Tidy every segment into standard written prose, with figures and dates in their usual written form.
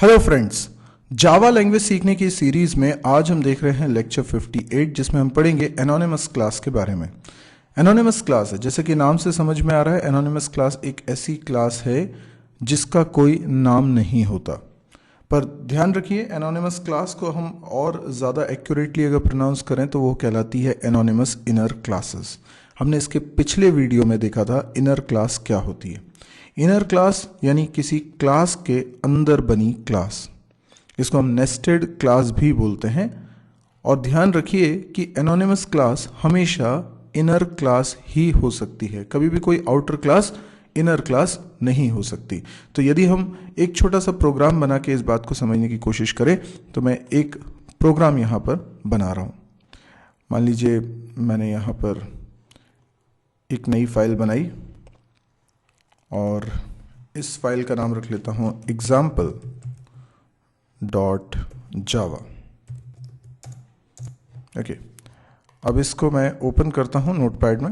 Hello friends, Java language सीखने की series में आज हम देख रहे हैं लेक्चर 58 जिसमें हम पढ़ेंगे एनोनिमस क्लास के बारे में। एनोनिमस क्लास है, जैसे कि नाम से समझ में आ रहा है, एनोनिमस क्लास एक ऐसी क्लास है जिसका कोई नाम नहीं होता। पर ध्यान रखिए, एनोनिमस क्लास को हम और ज़्यादा एक्यूरेटली अगर प्रोनाउंस करें तो वो कहलाती है एनोनिमस इनर क्लासेस। हमने इसके पिछले वीडियो में देखा था इनर क्लास क्या होती है। इनर क्लास यानी किसी क्लास के अंदर बनी क्लास, इसको हम नेस्टेड क्लास भी बोलते हैं। और ध्यान रखिए कि एनोनिमस क्लास हमेशा इनर क्लास ही हो सकती है, कभी भी कोई आउटर क्लास इनर क्लास नहीं हो सकती। तो यदि हम एक छोटा सा प्रोग्राम बना के इस बात को समझने की कोशिश करें तो मैं एक प्रोग्राम यहाँ पर बना रहा हूँ। मान लीजिए मैंने यहाँ पर एक नई फाइल बनाई और इस फाइल का नाम रख लेता हूँ example.java। ओके, अब इसको मैं ओपन करता हूँ नोटपैड में।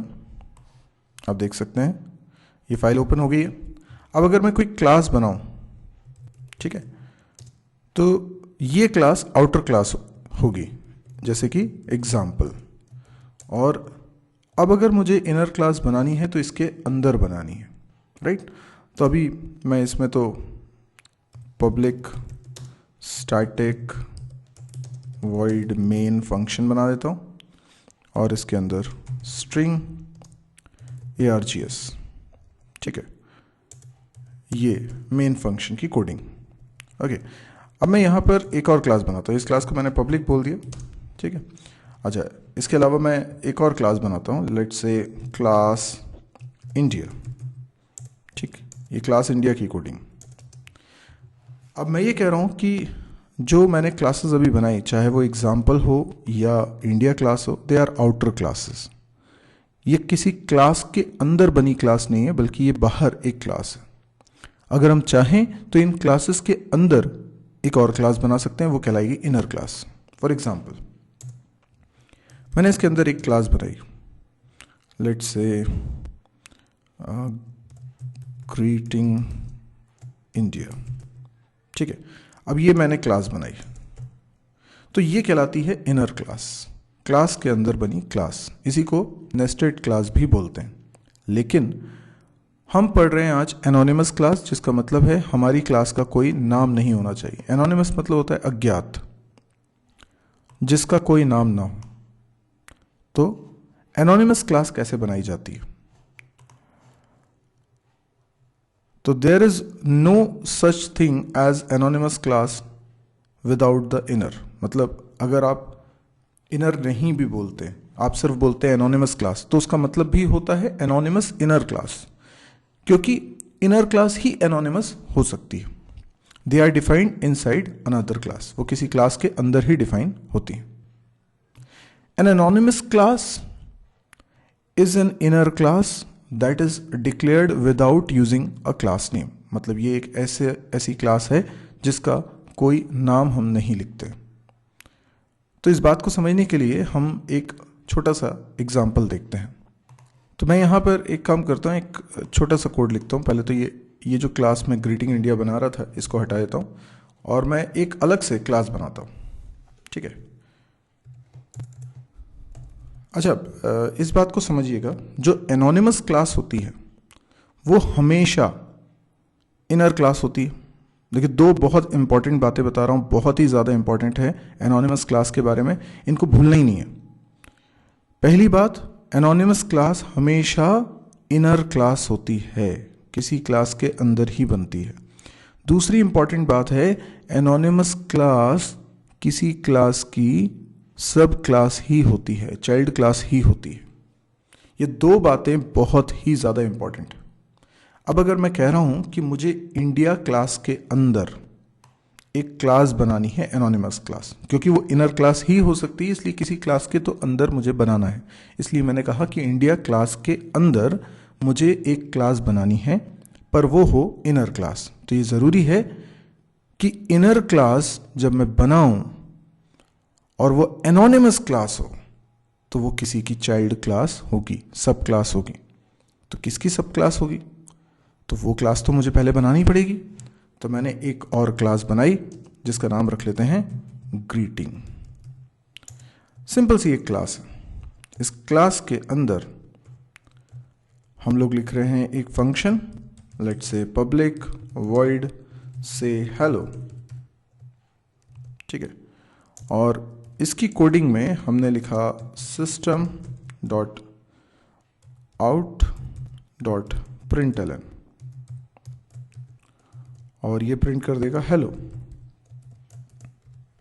आप देख सकते हैं ये फाइल ओपन हो गई है। अब अगर मैं कोई क्लास बनाऊँ, ठीक है, तो ये क्लास आउटर क्लास होगी, जैसे कि एग्जाम्पल। और अब अगर मुझे इनर क्लास बनानी है तो इसके अंदर बनानी है, राइट। तो अभी मैं इसमें तो public static void main function बना देता हूँ और इसके अंदर स्ट्रिंग args, ठीक है, ये मेन फंक्शन की कोडिंग। ओके, अब मैं यहाँ पर एक और क्लास बनाता हूँ। इस क्लास को मैंने पब्लिक बोल दिया, ठीक है। अच्छा, इसके अलावा मैं एक और क्लास बनाता हूँ, लेट्स से क्लास इंडिया, ठीक, ये क्लास इंडिया की कोडिंग। अब मैं ये कह रहा हूँ कि जो मैंने क्लासेस अभी बनाई, चाहे वो एग्जाम्पल हो या इंडिया क्लास हो, दे आर आउटर क्लासेस। ये किसी क्लास के अंदर बनी क्लास नहीं है, बल्कि ये बाहर एक क्लास है। अगर हम चाहें तो इन क्लासेस के अंदर एक और क्लास बना सकते हैं, वो कहलाएगी इनर क्लास। फॉर एग्जाम्पल, मैंने इसके अंदर एक क्लास बनाई, लेट्स से ग्रीटिंग इंडिया, ठीक है। अब ये मैंने क्लास बनाई, तो ये कहलाती है इनर क्लास, क्लास के अंदर बनी क्लास। इसी को नेस्टेड क्लास भी बोलते हैं। लेकिन हम पढ़ रहे हैं आज एनोनिमस क्लास, जिसका मतलब है हमारी क्लास का कोई नाम नहीं होना चाहिए। एनोनिमस मतलब होता है अज्ञात, जिसका कोई नाम ना हो। तो एनोनिमस क्लास कैसे बनाई जाती है? तो there is no such thing as anonymous class without the inner. मतलब अगर आप इनर नहीं भी बोलते, आप सिर्फ बोलते हैं एनोनिमस क्लास, तो उसका मतलब भी होता है एनोनिमस इनर क्लास, क्योंकि इनर क्लास ही एनोनिमस हो सकती है। They are defined inside another class, वो किसी क्लास के अंदर ही डिफाइन होती है। An anonymous class is an inner class that is declared without using a class name. मतलब ये एक ऐसी क्लास है जिसका कोई नाम हम नहीं लिखते। तो इस बात को समझने के लिए हम एक छोटा सा एग्जाम्पल देखते हैं। तो मैं यहाँ पर एक काम करता हूँ, एक छोटा सा कोड लिखता हूँ। पहले तो ये जो क्लास में ग्रीटिंग इंडिया बना रहा था, इसको हटा देता हूँ और मैं एक अलग से क्लास बनाता हूँ, ठीक है। अच्छा, इस बात को समझिएगा, जो एनोनिमस क्लास होती है वो हमेशा इनर क्लास होती है। देखिए, दो बहुत इंपॉर्टेंट बातें बता रहा हूँ, बहुत ही ज़्यादा इंपॉर्टेंट है एनोनिमस क्लास के बारे में, इनको भूलना ही नहीं है। पहली बात, एनोनिमस क्लास हमेशा इनर क्लास होती है, किसी क्लास के अंदर ही बनती है। दूसरी इंपॉर्टेंट बात है, एनोनिमस क्लास किसी क्लास की सब क्लास ही होती है, चाइल्ड क्लास ही होती है। ये दो बातें बहुत ही ज़्यादा इंपॉर्टेंट है। अब अगर मैं कह रहा हूं कि मुझे इंडिया क्लास के अंदर एक क्लास बनानी है, एनोनिमस क्लास, क्योंकि वो इनर क्लास ही हो सकती है, इसलिए किसी क्लास के तो अंदर मुझे बनाना है। इसलिए मैंने कहा कि इंडिया क्लास के अंदर मुझे एक क्लास बनानी है, पर वो हो इनर क्लास। तो ये ज़रूरी है कि इनर क्लास जब मैं बनाऊं और वो एनोनिमस क्लास हो तो वो किसी की चाइल्ड क्लास होगी, सब क्लास होगी। तो किसकी सब क्लास होगी? तो वो क्लास तो मुझे पहले बनानी पड़ेगी। तो मैंने एक और क्लास बनाई जिसका नाम रख लेते हैं ग्रीटिंग। सिंपल सी एक क्लास है। इस क्लास के अंदर हम लोग लिख रहे हैं एक function, let's say public void से हेलो, ठीक है। और इसकी कोडिंग में हमने लिखा system dot out dot println, और ये प्रिंट कर देगा हेलो,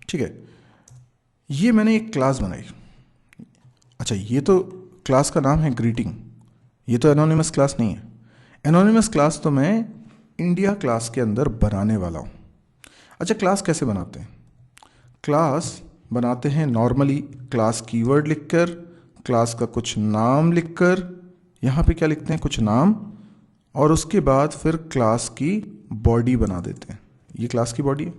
ठीक है। ये मैंने एक क्लास बनाई। अच्छा, ये तो क्लास का नाम है ग्रीटिंग, ये तो एनोनिमस क्लास नहीं है। एनोनिमस क्लास तो मैं इंडिया क्लास के अंदर बनाने वाला हूँ। अच्छा, क्लास कैसे बनाते हैं? क्लास बनाते हैं नॉर्मली क्लास कीवर्ड लिखकर, क्लास का कुछ नाम लिखकर, यहाँ पे क्या लिखते हैं, कुछ नाम, और उसके बाद फिर क्लास की बॉडी बना देते हैं। ये क्लास की बॉडी है,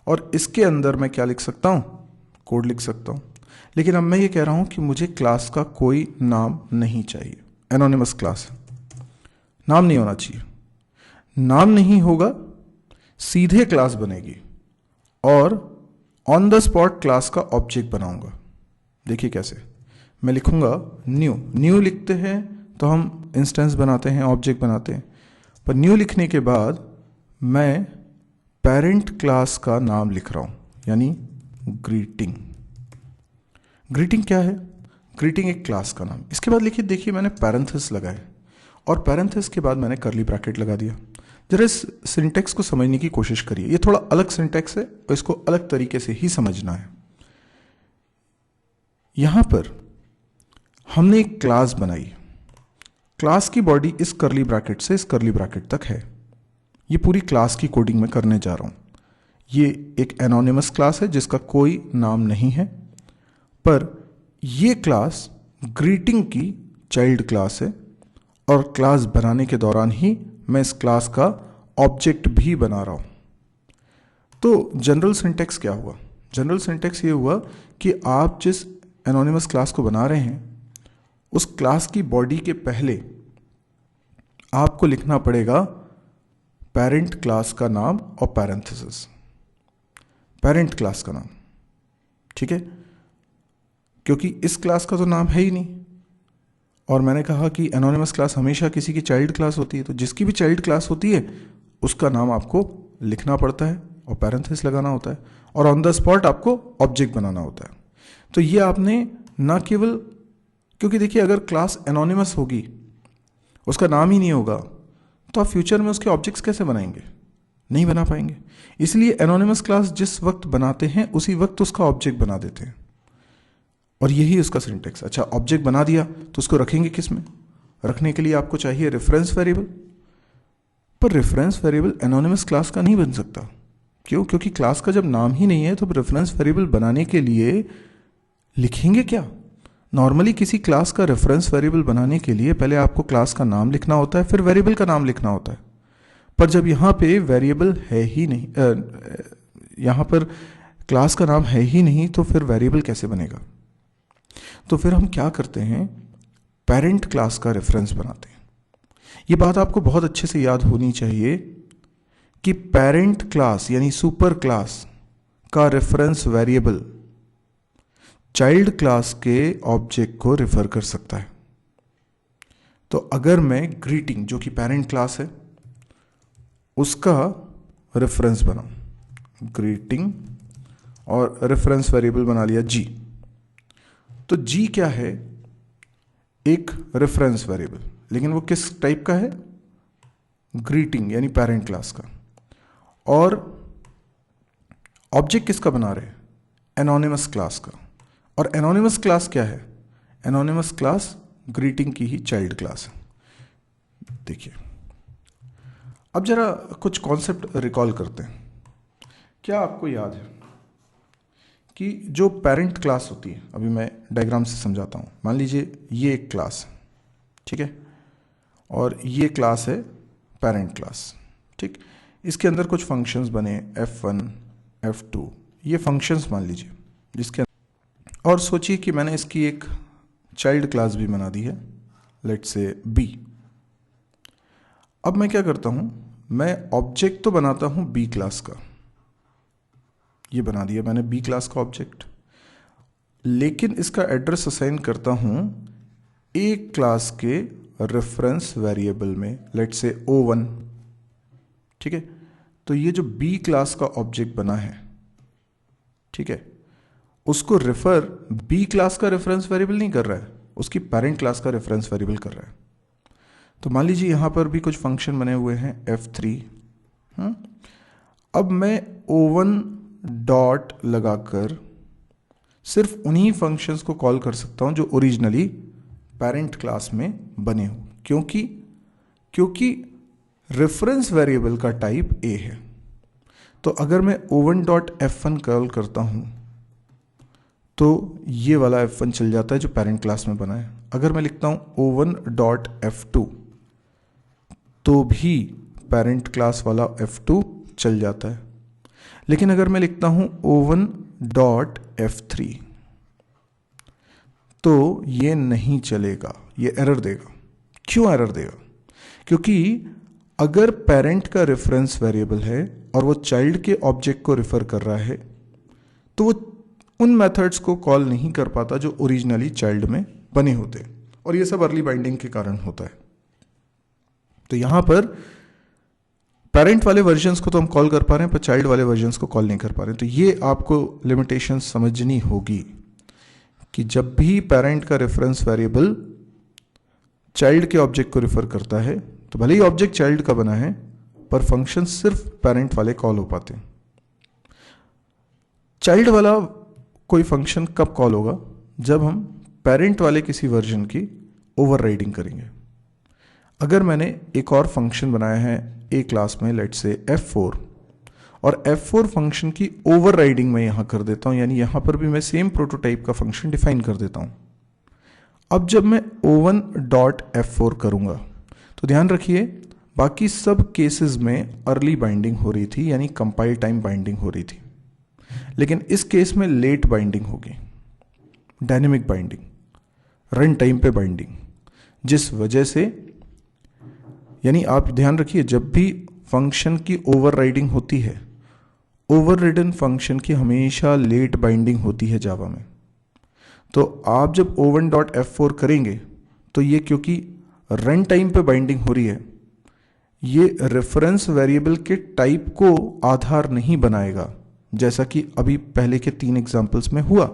और इसके अंदर मैं क्या लिख सकता हूँ, कोड लिख सकता हूँ। लेकिन अब मैं ये कह रहा हूँ कि मुझे क्लास का कोई नाम नहीं चाहिए। एनोनिमस क्लास, नाम नहीं होना चाहिए। नाम नहीं होगा, सीधे क्लास बनेगी, और ऑन द स्पॉट क्लास का ऑब्जेक्ट बनाऊंगा। देखिए कैसे, मैं लिखूंगा न्यू। न्यू लिखते हैं तो हम इंस्टेंस बनाते हैं, ऑब्जेक्ट बनाते हैं, पर न्यू लिखने के बाद मैं पेरेंट क्लास का नाम लिख रहा हूं, यानी ग्रीटिंग। ग्रीटिंग क्या है? ग्रीटिंग एक क्लास का नाम। इसके बाद लिखिए, देखिए मैंने पैरेंथेसिस लगाए, और पैरेंथेसिस के बाद मैंने कर्ली ब्रैकेट लगा दिया। जरा इस सिंटेक्स को समझने की कोशिश करिए। ये थोड़ा अलग सिंटेक्स है और इसको अलग तरीके से ही समझना है। यहां पर हमने एक क्लास बनाई। क्लास की बॉडी इस कर्ली ब्रैकेट से इस कर्ली ब्रैकेट तक है। ये पूरी क्लास की कोडिंग में करने जा रहा हूं। ये एक एनोनिमस क्लास है जिसका कोई नाम नहीं है, पर ये क्लास ग्रीटिंग की चाइल्ड क्लास है, और क्लास बनाने के दौरान ही मैं इस क्लास का ऑब्जेक्ट भी बना रहा हूं। तो जनरल सिंटेक्स क्या हुआ? जनरल सिंटेक्स ये हुआ कि आप जिस एनोनिमस क्लास को बना रहे हैं उस क्लास की बॉडी के पहले आपको लिखना पड़ेगा पेरेंट क्लास का नाम और पैरेंथेसिस, पेरेंट क्लास का नाम, ठीक है। क्योंकि इस क्लास का तो नाम है ही नहीं, और मैंने कहा कि एनोनिमस क्लास हमेशा किसी की चाइल्ड क्लास होती है, तो जिसकी भी चाइल्ड क्लास होती है उसका नाम आपको लिखना पड़ता है और पैरेंथेसिस लगाना होता है, और ऑन द स्पॉट आपको ऑब्जेक्ट बनाना होता है। तो ये आपने ना केवल, क्योंकि देखिए अगर क्लास एनोनिमस होगी, उसका नाम ही नहीं होगा, तो आप फ्यूचर में उसके ऑब्जेक्ट्स कैसे बनाएंगे? नहीं बना पाएंगे। इसलिए एनोनिमस क्लास जिस वक्त बनाते हैं उसी वक्त उसका ऑब्जेक्ट बना देते हैं, और यही उसका सिंटेक्स। अच्छा, ऑब्जेक्ट बना दिया तो उसको रखेंगे किस में? रखने के लिए आपको चाहिए रेफरेंस वेरिएबल, पर रेफरेंस वेरिएबल एनोनिमस क्लास का नहीं बन सकता। क्यों? क्योंकि क्लास का जब नाम ही नहीं है तो रेफरेंस वेरिएबल बनाने के लिए लिखेंगे क्या? नॉर्मली किसी क्लास का रेफरेंस वेरिएबल बनाने के लिए पहले आपको क्लास का नाम लिखना होता है, फिर वेरिएबल का नाम लिखना होता है। पर जब यहाँ पे वेरिएबल है ही नहीं, यहाँ पर क्लास का नाम है ही नहीं, तो फिर वेरिएबल कैसे बनेगा? तो फिर हम क्या करते हैं, पेरेंट क्लास का रेफरेंस बनाते हैं। ये बात आपको बहुत अच्छे से याद होनी चाहिए कि पेरेंट क्लास यानी सुपर क्लास का रेफरेंस वेरिएबल चाइल्ड क्लास के ऑब्जेक्ट को रेफर कर सकता है। तो अगर मैं ग्रीटिंग, जो कि पेरेंट क्लास है, उसका रेफरेंस बनाऊं, ग्रीटिंग, और रेफरेंस वेरिएबल बना लिया जी, तो जी क्या है? एक रेफरेंस वेरिएबल, लेकिन वो किस टाइप का है? ग्रीटिंग यानी पेरेंट क्लास का। और ऑब्जेक्ट किसका बना रहे हैं? एनोनिमस क्लास का। और एनोनिमस क्लास क्या है? एनोनिमस क्लास ग्रीटिंग की ही चाइल्ड क्लास है। देखिए, अब जरा कुछ कॉन्सेप्ट रिकॉल करते हैं। क्या आपको याद है कि जो पेरेंट क्लास होती है, अभी मैं डायग्राम से समझाता हूँ। मान लीजिए ये एक क्लास है, ठीक है, और ये क्लास है पेरेंट क्लास, ठीक। इसके अंदर कुछ फंक्शंस बने, F1, F2, ये फंक्शंस मान लीजिए, जिसके और सोचिए कि मैंने इसकी एक चाइल्ड क्लास भी बना दी है, लेट्स से B। अब मैं क्या करता हूँ, मैं ऑब्जेक्ट तो बनाता हूं बी क्लास का, ये बना दिया मैंने बी क्लास का ऑब्जेक्ट, लेकिन इसका एड्रेस असाइन करता हूं ए क्लास के रेफरेंस वेरिएबल में, लेट्स से O1। ठीक है, तो ये जो बी क्लास का ऑब्जेक्ट बना है, ठीक है, उसको रेफर बी क्लास का रेफरेंस वेरिएबल नहीं कर रहा है, उसकी पेरेंट क्लास का रेफरेंस वेरिएबल कर रहा है। तो मान लीजिए यहां पर भी कुछ फंक्शन बने हुए हैं F3। अब मैं O1 डॉट लगाकर सिर्फ उन्हीं फंक्शंस को कॉल कर सकता हूं जो ओरिजिनली पेरेंट क्लास में बने हो, क्योंकि रेफरेंस वेरिएबल का टाइप A है। तो अगर मैं O1 डॉट F1 कॉल करता हूं तो ये वाला F1 चल जाता है जो पेरेंट क्लास में बना है। अगर मैं लिखता हूं O1 डॉट F2 तो भी पेरेंट क्लास वाला F2 चल जाता है। लेकिन अगर मैं लिखता हूं O1 डॉट F3 तो ये नहीं चलेगा, ये एरर देगा। क्यों एरर देगा? क्योंकि अगर पेरेंट का रेफरेंस वेरिएबल है और वो चाइल्ड के ऑब्जेक्ट को रेफर कर रहा है तो वो उन मेथड्स को कॉल नहीं कर पाता जो ओरिजिनली चाइल्ड में बने होते, और ये सब अर्ली बाइंडिंग के कारण होता है। तो यहां पर पेरेंट वाले वर्जन्स को तो हम कॉल कर पा रहे हैं, पर चाइल्ड वाले वर्जन्स को कॉल नहीं कर पा रहे हैं। तो ये आपको लिमिटेशन समझनी होगी कि जब भी पेरेंट का रेफरेंस वेरिएबल चाइल्ड के ऑब्जेक्ट को रेफर करता है तो भले ही ऑब्जेक्ट चाइल्ड का बना है पर फंक्शन सिर्फ पेरेंट वाले कॉल हो पाते हैं। चाइल्ड वाला कोई फंक्शन कब कॉल होगा? जब हम पेरेंट वाले किसी वर्जन की ओवरराइडिंग करेंगे। अगर मैंने एक और फंक्शन बनाया है ए क्लास में, लेट्स से F4, और F4 फंक्शन की ओवरराइडिंग मैं यहां कर देता हूं, यानी यहां पर भी मैं सेम प्रोटोटाइप का फंक्शन डिफाइन कर देता हूं। अब जब मैं O1 डॉट F4 करूंगा तो ध्यान रखिए बाकी सब केसेस में अर्ली बाइंडिंग हो रही थी, यानी कंपाइल टाइम बाइंडिंग हो रही थी, लेकिन इस केस में लेट बाइंडिंग होगी, डायनेमिक बाइंडिंग, रन टाइम पे बाइंडिंग, जिस वजह से, यानी आप ध्यान रखिए जब भी फंक्शन की ओवरराइडिंग होती है, ओवररिडन फंक्शन की हमेशा लेट बाइंडिंग होती है जावा में। तो आप जब O1 डॉट F4 करेंगे तो ये क्योंकि रन टाइम पे बाइंडिंग हो रही है, ये रेफरेंस वेरिएबल के टाइप को आधार नहीं बनाएगा जैसा कि अभी पहले के 3 एग्जांपल्स में हुआ,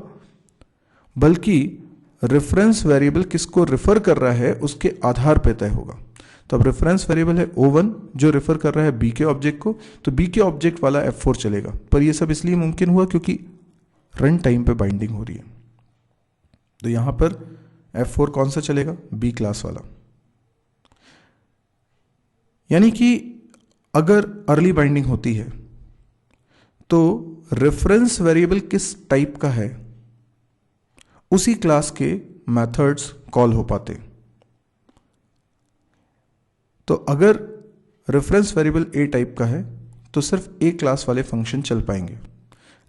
बल्कि रेफरेंस वेरिएबल किसको रेफर कर रहा है उसके आधार पे तय होगा। तो अब रेफरेंस वेरिएबल है O1 जो रेफर कर रहा है B के ऑब्जेक्ट को, तो B के ऑब्जेक्ट वाला F4 चलेगा। पर यह सब इसलिए मुमकिन हुआ क्योंकि रन टाइम पे बाइंडिंग हो रही है। तो यहां पर F4 कौन सा चलेगा? B क्लास वाला। यानी कि अगर अर्ली बाइंडिंग होती है तो रेफरेंस वेरिएबल किस टाइप का है उसी क्लास के मेथड्स कॉल हो पाते। तो अगर रेफरेंस वेरिएबल A टाइप का है तो सिर्फ A क्लास वाले फंक्शन चल पाएंगे,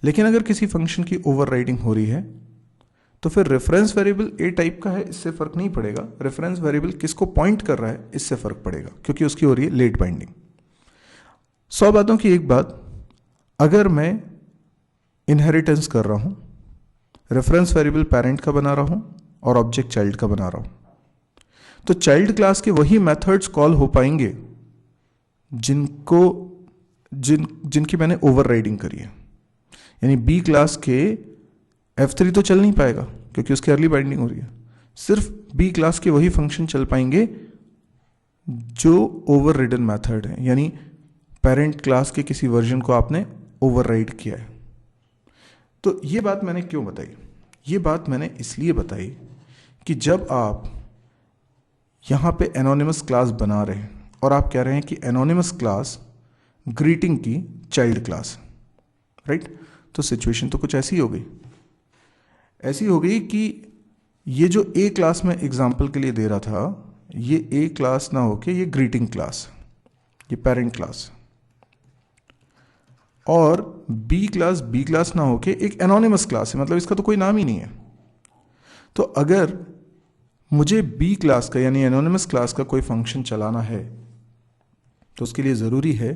लेकिन अगर किसी फंक्शन की ओवरराइडिंग हो रही है तो फिर रेफरेंस वेरिएबल A टाइप का है इससे फर्क नहीं पड़ेगा, रेफरेंस वेरिएबल किसको पॉइंट कर रहा है इससे फर्क पड़ेगा, क्योंकि उसकी हो रही है लेट बाइंडिंग। 100 बातों की एक बात, अगर मैं इनहेरिटेंस कर रहा हूं, रेफरेंस वेरिएबल पेरेंट का बना रहा हूं और ऑब्जेक्ट चाइल्ड का बना रहा हूं, तो चाइल्ड क्लास के वही मेथड्स कॉल हो पाएंगे जिनकी मैंने ओवरराइडिंग करी है। यानी B क्लास के F3 तो चल नहीं पाएगा क्योंकि उसकी अर्ली बाइंडिंग हो रही है, सिर्फ B क्लास के वही फंक्शन चल पाएंगे जो ओवररिडन मेथड है, यानी पेरेंट क्लास के किसी वर्जन को आपने ओवरराइड किया है। तो ये बात मैंने क्यों बताई? ये बात मैंने इसलिए बताई कि जब आप यहां पे एनोनिमस क्लास बना रहे हैं और आप कह रहे हैं कि एनोनिमस क्लास ग्रीटिंग की चाइल्ड क्लास, राइट, तो सिचुएशन तो कुछ ऐसी हो गई, ऐसी हो गई कि ये जो A क्लास में एग्जाम्पल के लिए दे रहा था, ये A क्लास ना होके ये ग्रीटिंग क्लास, ये पेरेंट क्लास, और B क्लास ना होके एक एनोनिमस क्लास है, मतलब इसका तो कोई नाम ही नहीं है। तो अगर मुझे B क्लास का यानी एनोनिमस क्लास का कोई फंक्शन चलाना है तो उसके लिए ज़रूरी है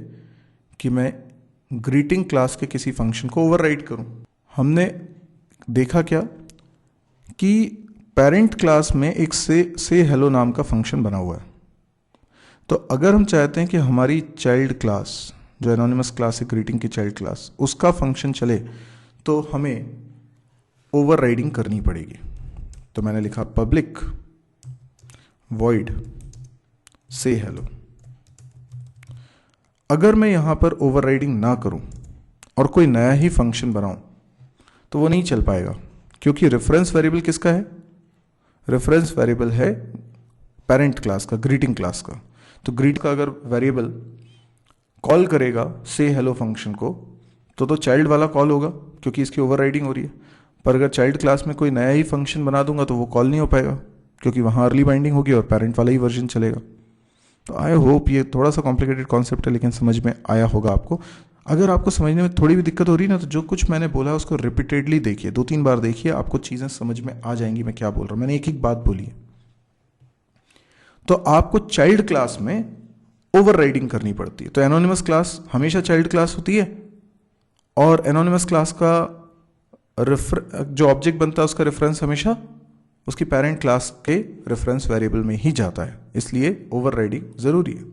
कि मैं ग्रीटिंग क्लास के किसी फंक्शन को ओवरराइड करूं। हमने देखा क्या कि पेरेंट क्लास में एक से हेलो नाम का फंक्शन बना हुआ है। तो अगर हम चाहते हैं कि हमारी चाइल्ड क्लास जो एनोनिमस क्लास है, ग्रीटिंग की चाइल्ड क्लास, उसका फंक्शन चले तो हमें ओवरराइडिंग करनी पड़ेगी। तो मैंने लिखा पब्लिक वॉइड से हेलो। अगर मैं यहां पर ओवरराइडिंग ना करूं और कोई नया ही फंक्शन बनाऊं तो वो नहीं चल पाएगा, क्योंकि रेफरेंस वेरिएबल किसका है? रेफरेंस वेरिएबल है पेरेंट क्लास का, ग्रीटिंग क्लास का। तो ग्रीट का अगर वेरिएबल कॉल करेगा से हेलो फंक्शन को तो चाइल्ड वाला कॉल होगा, क्योंकि इसकी ओवरराइडिंग हो रही है। पर अगर चाइल्ड क्लास में कोई नया ही फंक्शन बना दूंगा तो वो कॉल नहीं हो पाएगा, क्योंकि वहाँ अर्ली बाइंडिंग होगी और पेरेंट वाला ही वर्जन चलेगा। तो आई होप ये थोड़ा सा कॉम्प्लिकेटेड कॉन्सेप्ट है, लेकिन समझ में आया होगा आपको। अगर आपको समझने में थोड़ी भी दिक्कत हो रही है ना, तो जो कुछ मैंने बोला है उसको रिपीटेडली देखिए, 2-3 बार देखिए, आपको चीज़ें समझ में आ जाएंगी मैं क्या बोल रहा हूँ। मैंने एक एक बात बोली है। तो आपको चाइल्ड क्लास में ओवरराइडिंग करनी पड़ती है। तो एनोनिमस क्लास हमेशा चाइल्ड क्लास होती है, और एनोनिमस क्लास का जो ऑब्जेक्ट बनता है उसका रेफरेंस हमेशा उसकी पेरेंट क्लास के रेफरेंस वेरिएबल में ही जाता है। इसलिए ओवरराइडिंग ज़रूरी है।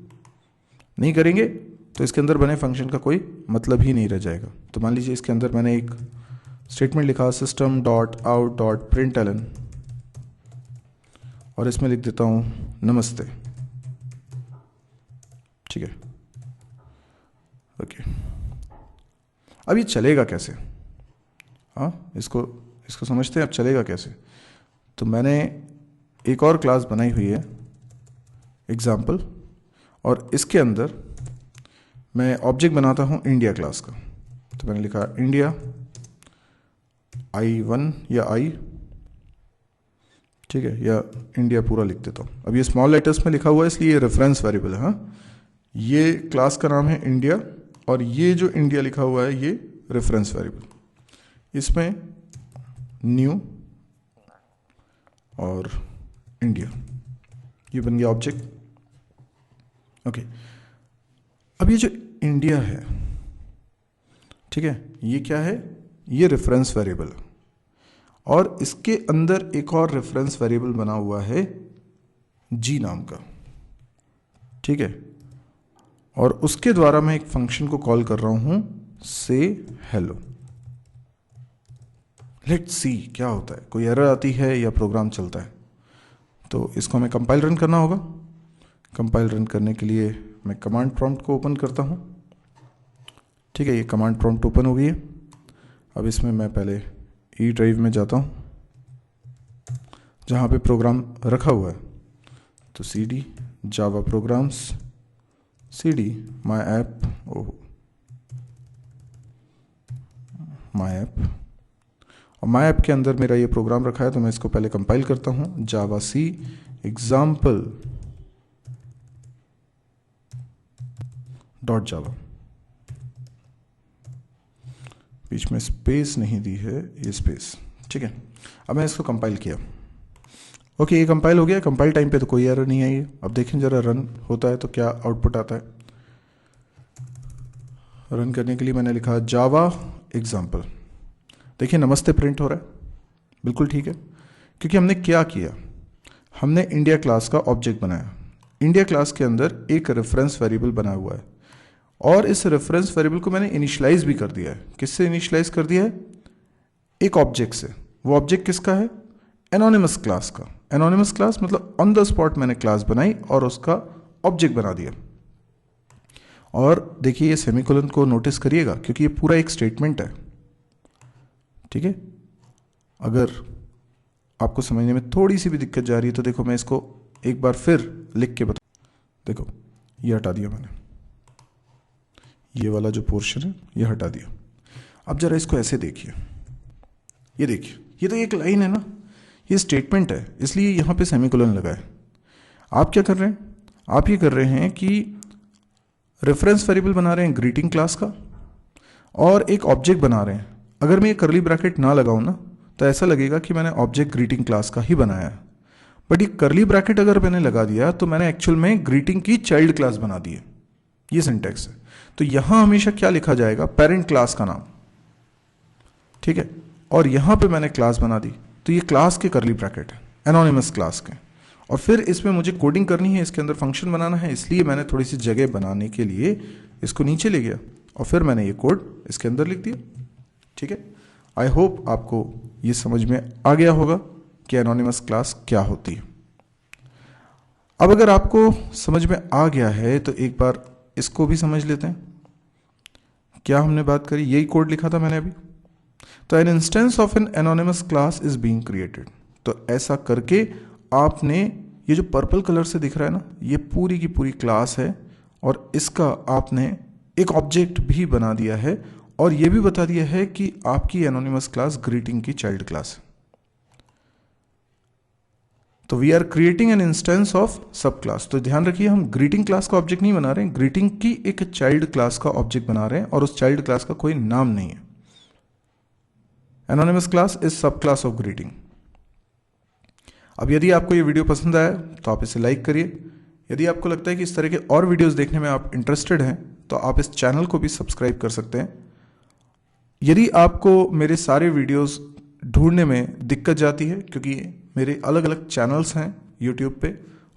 नहीं करेंगे तो इसके अंदर बने फंक्शन का कोई मतलब ही नहीं रह जाएगा। तो मान लीजिए इसके अंदर मैंने एक स्टेटमेंट लिखा system.out.println, और इसमें लिख देता हूँ नमस्ते। ठीक है, ओके। अब ये चलेगा कैसे? हाँ, इसको समझते हैं अब चलेगा कैसे। तो मैंने एक और क्लास बनाई हुई है एग्जाम्पल, और इसके अंदर मैं ऑब्जेक्ट बनाता हूँ इंडिया क्लास का। तो मैंने लिखा इंडिया I1 या I, ठीक है, या इंडिया पूरा लिख देता हूँ। अब ये स्मॉल लेटर्स में लिखा हुआ है इसलिए ये रेफरेंस वेरिएबल है। हाँ, ये क्लास का नाम है इंडिया, और ये जो इंडिया लिखा हुआ है ये रेफरेंस वेरिएबल। इसमें न्यू और इंडिया, ये बन गया ऑब्जेक्ट। ओके, अब ये जो इंडिया है, ठीक है, ये क्या है? ये रेफरेंस वेरिएबल, और इसके अंदर एक और रेफरेंस वेरिएबल बना हुआ है जी नाम का। ठीक है, और उसके द्वारा मैं एक फंक्शन को कॉल कर रहा हूं से हेलो। लेट्स सी क्या होता है, कोई एरर आती है या प्रोग्राम चलता है। तो इसको हमें कंपाइल रन करना होगा। कंपाइल रन करने के लिए मैं कमांड प्रॉम्प्ट को ओपन करता हूं। ठीक है, ये कमांड प्रॉम्प्ट ओपन हो गई है। अब इसमें मैं पहले ई ड्राइव में जाता हूं जहां पे प्रोग्राम रखा हुआ है। तो cd Java programmes, cd my app, my app, और माई ऐप के अंदर मेरा ये प्रोग्राम रखा है। तो मैं इसको पहले कंपाइल करता हूं, जावा सी एग्जाम्पल .java, बीच में स्पेस नहीं दी है, ये स्पेस। ठीक है, अब मैं इसको कंपाइल किया। ओके, ये कंपाइल हो गया। कंपाइल टाइम पे तो कोई एरर नहीं आई है। अब देखें जरा रन होता है तो क्या आउटपुट आता है। रन करने के लिए मैंने लिखा जावा एग्जाम्पल। देखिए नमस्ते प्रिंट हो रहा है, बिल्कुल ठीक है, क्योंकि हमने क्या किया, हमने इंडिया क्लास का ऑब्जेक्ट बनाया। इंडिया क्लास के अंदर एक रेफरेंस वेरिएबल बना हुआ है, और इस रेफरेंस वेरिएबल को मैंने इनिशियलाइज भी कर दिया है। किससे इनिशियलाइज कर दिया है? एक ऑब्जेक्ट से। वो ऑब्जेक्ट किसका है? एनोनिमस क्लास का। एनोनिमस क्लास मतलब ऑन द स्पॉट मैंने क्लास बनाई और उसका ऑब्जेक्ट बना दिया। और देखिए ये सेमीकोलन को नोटिस करिएगा, क्योंकि ये पूरा एक स्टेटमेंट है। ठीक है, अगर आपको समझने में थोड़ी सी भी दिक्कत जा रही है तो देखो मैं इसको एक बार फिर लिख के बता। देखो ये हटा दिया मैंने, ये वाला जो पोर्शन है ये हटा दिया। अब जरा इसको ऐसे देखिए, ये देखिए, ये तो एक लाइन है ना, ये स्टेटमेंट है, इसलिए यहाँ पे सेमीकोलन लगा है। आप क्या कर रहे हैं? आप ये कर रहे हैं कि रेफरेंस वेरिएबल बना रहे हैं ग्रीटिंग क्लास का, और एक ऑब्जेक्ट बना रहे हैं। अगर मैं ये करली ब्रैकेट ना लगाऊं ना तो ऐसा लगेगा कि मैंने ऑब्जेक्ट ग्रीटिंग क्लास का ही बनाया है, बट ये करली ब्रैकेट अगर मैंने लगा दिया तो मैंने एक्चुअल में ग्रीटिंग की चाइल्ड क्लास बना दी है। ये सिंटैक्स है। तो यहां हमेशा क्या लिखा जाएगा, पेरेंट क्लास का नाम, ठीक है, और यहां पे मैंने क्लास बना दी, तो ये क्लास के करली ब्रैकेट है, एनोनिमस क्लास के। और फिर इसमें मुझे कोडिंग करनी है, इसके अंदर फंक्शन बनाना है, इसलिए मैंने थोड़ी सी जगह बनाने के लिए इसको नीचे ले गया और फिर मैंने ये कोड इसके अंदर लिख दिया, ठीक है। आई होप आपको ये समझ में आ गया होगा कि एनोनिमस क्लास क्या होती है। अब अगर आपको समझ में आ गया है तो एक बार इसको भी समझ लेते हैं। क्या हमने बात करी, यही कोड लिखा था मैंने अभी। तो N instance of N anonymous class is being created. तो ऐसा करके आपने ये जो पर्पल कलर से दिख रहा है ना, ये पूरी की पूरी क्लास है और इसका आपने एक ऑब्जेक्ट भी बना दिया है और ये भी बता दिया है कि आपकी एनोनिमस क्लास ग्रीटिंग की चाइल्ड क्लास है। तो we are creating an instance of sub class. तो ध्यान रखिए, हम ग्रीटिंग क्लास का ऑब्जेक्ट नहीं बना रहे हैं, ग्रीटिंग की एक चाइल्ड क्लास का ऑब्जेक्ट बना रहे हैं और उस चाइल्ड क्लास का कोई नाम नहीं है। एनोनिमस क्लास इज सब क्लास ऑफ ग्रीटिंग। अब यदि आपको ये वीडियो पसंद आया तो आप इसे लाइक करिए। यदि आपको लगता है कि इस तरह के और वीडियोस देखने में आप इंटरेस्टेड हैं तो आप इस चैनल को भी सब्सक्राइब कर सकते हैं। यदि आपको मेरे सारे वीडियोस ढूंढने में दिक्कत जाती है, क्योंकि मेरे अलग अलग चैनल्स हैं यूट्यूब पे,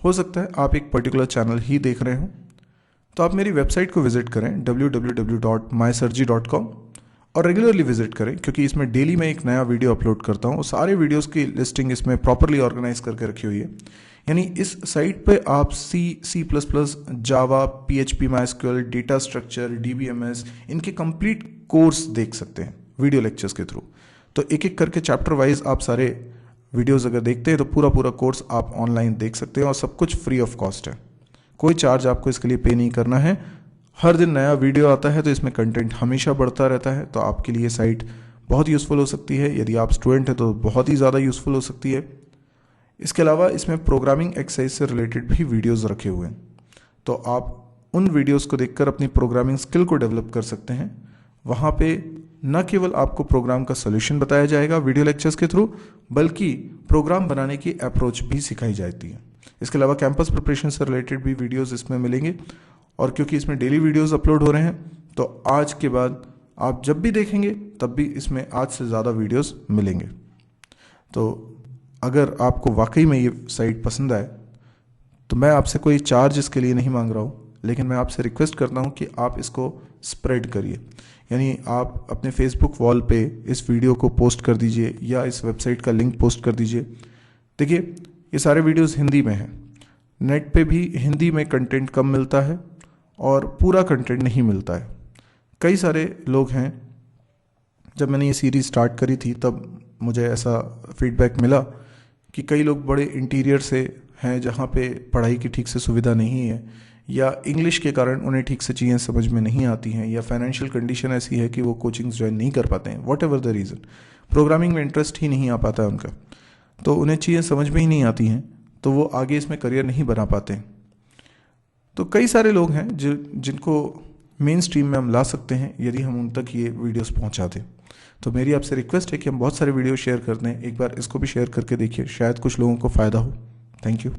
हो सकता है आप एक पर्टिकुलर चैनल ही देख रहे हो, तो आप मेरी वेबसाइट को विजिट करें www.mysurgery.com और रेगुलरली विजिट करें, क्योंकि इसमें डेली मैं एक नया वीडियो अपलोड करता हूँ। सारे वीडियोस की लिस्टिंग इसमें प्रॉपरली ऑर्गेनाइज करके रखी हुई है। यानी इस साइट पे आप C++, जावा, PHP, MySQL, data structure, DBMS, इनके कंप्लीट कोर्स देख सकते हैं वीडियो लेक्चर्स के थ्रू। तो एक एक करके चैप्टर वाइज आप सारे वीडियोस अगर देखते हैं तो पूरा पूरा कोर्स आप ऑनलाइन देख सकते हैं और सब कुछ फ्री ऑफ कॉस्ट है। कोई चार्ज आपको इसके लिए पे नहीं करना है। हर दिन नया वीडियो आता है तो इसमें कंटेंट हमेशा बढ़ता रहता है। तो आपके लिए साइट बहुत यूज़फुल हो सकती है। यदि आप स्टूडेंट हैं तो बहुत ही ज़्यादा यूज़फुल हो सकती है। इसके अलावा इसमें प्रोग्रामिंग एक्सरसाइज से रिलेटेड भी वीडियोस रखे हुए हैं, तो आप उन वीडियोस को देखकर अपनी प्रोग्रामिंग स्किल को डेवलप कर सकते हैं। वहाँ पे न केवल आपको प्रोग्राम का सोल्यूशन बताया जाएगा वीडियो लेक्चर्स के थ्रू, बल्कि प्रोग्राम बनाने की अप्रोच भी सिखाई जाती है। इसके अलावा कैंपस प्रिपरेशन से रिलेटेड भी वीडियोस इसमें मिलेंगे और क्योंकि इसमें डेली वीडियोस अपलोड हो रहे हैं तो आज के बाद आप जब भी देखेंगे तब भी इसमें आज से ज़्यादा वीडियोस मिलेंगे। तो अगर आपको वाकई में ये साइट पसंद आए तो मैं आपसे कोई चार्ज इसके लिए नहीं मांग रहा हूँ, लेकिन मैं आपसे रिक्वेस्ट करता हूँ कि आप इसको स्प्रेड करिए। यानी आप अपने फेसबुक वॉल पे इस वीडियो को पोस्ट कर दीजिए या इस वेबसाइट का लिंक पोस्ट कर दीजिए। देखिए, ये सारे वीडियोस हिंदी में हैं। नेट पे भी हिंदी में कंटेंट कम मिलता है और पूरा कंटेंट नहीं मिलता है। कई सारे लोग हैं, जब मैंने ये सीरीज़ स्टार्ट करी थी तब मुझे ऐसा फीडबैक मिला कि कई लोग बड़े इंटीरियर से हैं जहाँ पे पढ़ाई की ठीक से सुविधा नहीं है, या इंग्लिश के कारण उन्हें ठीक से चीज़ें समझ में नहीं आती हैं, या फाइनेंशियल कंडीशन ऐसी है कि वो कोचिंग्स ज्वाइन नहीं कर पाते हैं। What ever the reason, programming में इंटरेस्ट ही नहीं आ पाता है उनका, तो उन्हें चीज़ें समझ में ही नहीं आती हैं, तो वो आगे इसमें करियर नहीं बना पाते। तो कई सारे लोग हैं जिनको मेन स्ट्रीम में हम ला सकते हैं यदि हम उन तक ये वीडियोस पहुंचा दें। तो मेरी आपसे रिक्वेस्ट है कि हम बहुत सारे वीडियो शेयर कर दें। एक बार इसको भी शेयर करके देखिए, शायद कुछ लोगों को फ़ायदा हो। Thank you.